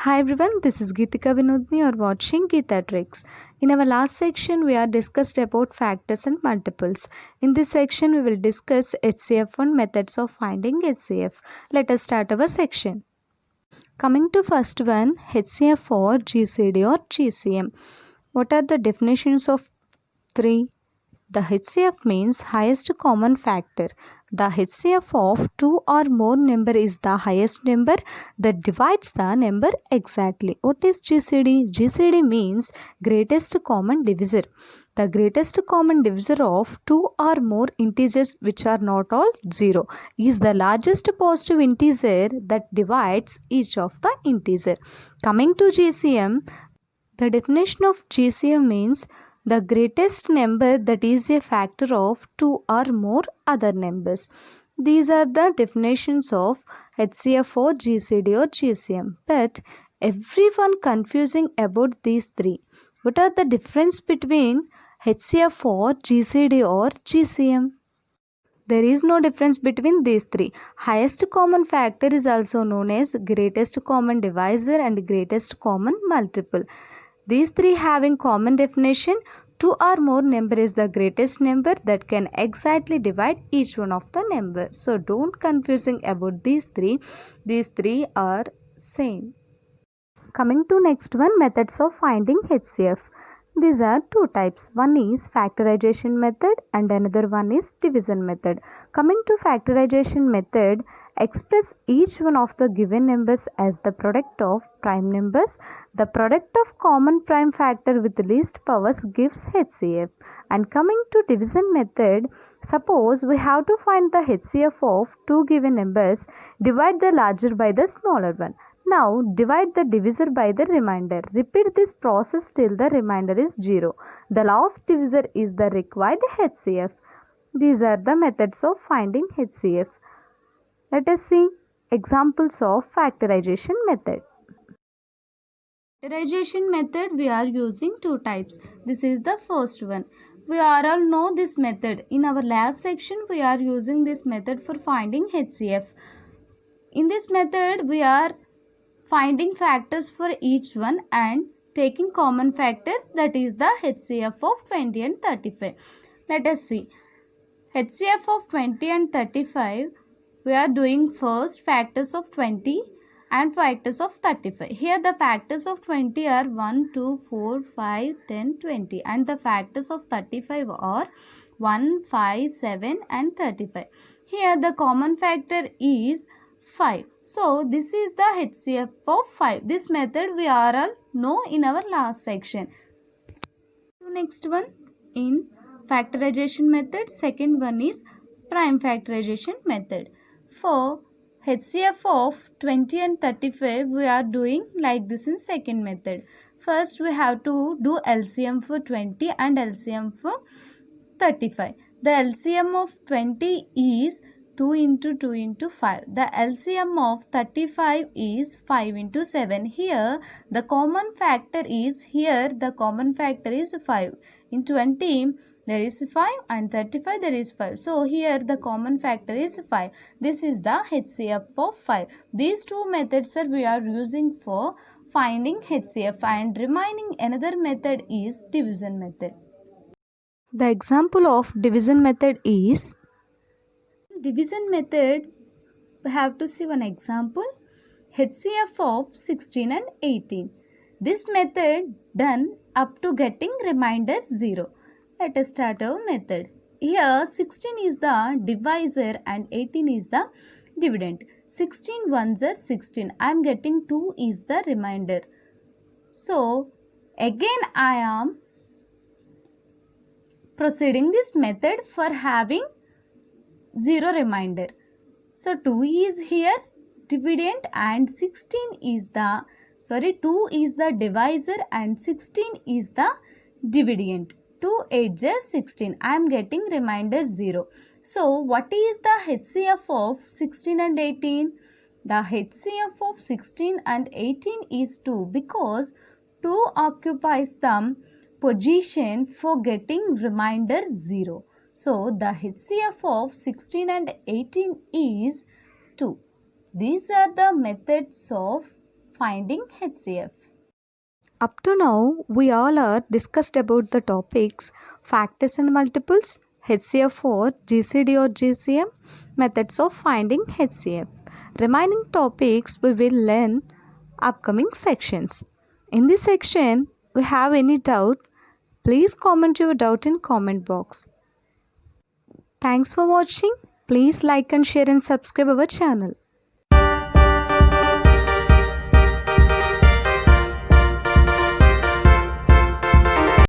Hi everyone, this is Geetika Vinodni. You are watching Geeta Tricks. In our last section, we are discussed about factors and multiples. In this section, we will discuss HCF and methods of finding HCF. Let us start our section. Coming to first one, HCF or GCD or GCM. What are the definitions of three? The HCF means highest common factor. The HCF of two or more number is the highest number that divides the number exactly. What is GCD? GCD means greatest common divisor. The greatest common divisor of two or more integers which are not all 0 is the largest positive integer that divides each of the integer. Coming to GCM, the definition of GCM means the greatest number that is a factor of two or more other numbers. These are the definitions of HCF or GCD or GCM. But everyone confusing about these three. What are the difference between HCF or GCD or GCM? There is no difference between these three. Highest common factor is also known as greatest common divisor and greatest common multiple. These three having common definition, two or more number is the greatest number that can exactly divide each one of the number. So don't confusing about these three. These three are same. Coming to next one, methods of finding HCF. These are two types. One is factorization method and another one is division method. Coming to factorization method, express each one of the given numbers as the product of prime numbers. The product of common prime factor with least powers gives HCF. And coming to division method, suppose we have to find the HCF of two given numbers, divide the larger by the smaller one. Now divide the divisor by the remainder. Repeat this process till the remainder is 0. The last divisor is the required HCF. These are the methods of finding HCF. Let us see examples of factorization method. Factorization method, we are using two types. This is the first one. We all know this method. In our last section, we are using this method for finding HCF. In this method, we are finding factors for each one and taking common factor, that is the HCF of 20 and 35. Let us see. HCF of 20 and 35, we are doing first factors of 20 and factors of 35. Here the factors of 20 are 1, 2, 4, 5, 10, 20 and the factors of 35 are 1, 5, 7 and 35. Here the common factor is 5. So this is the HCF of 5. This method we all know in our last section. Next one, in factorization method, second one is prime factorization method. For HCF of 20 and 35, we are doing like this in second method. First we have to do LCM for 20 and LCM for 35. The LCM of 20 is 2 into 2 into 5. The LCM of 35 is 5 into 7. Here the common factor is 5. In 20 there is 5 and 35 there is 5. So here the common factor is 5. This is the HCF of 5. These two methods we are using for finding HCF, and remaining another method is division method. The example of division method is division method. We have to see one example. HCF of 16 and 18. This method done up to getting remainder 0. Let us start our method. Here 16 is the divisor and 18 is the dividend. 16 ones are 16. I am getting 2 is the remainder. So again I am proceeding this method for having 0 remainder. So 2 is here dividend and 2 is the divisor and 16 is the dividend. 2 8 are 16. I am getting remainder 0. So what is the HCF of 16 and 18? The HCF of 16 and 18 is 2 because 2 occupies the position for getting remainder 0. So the HCF of 16 and 18 is 2. These are the methods of finding HCF. Up to now, we all are discussed about the topics factors and multiples, HCF for GCD or GCM, methods of finding HCF. Remaining topics we will learn upcoming sections. In this section, we have any doubt, please comment your doubt in comment box. Thanks for watching. Please like and share and subscribe our channel.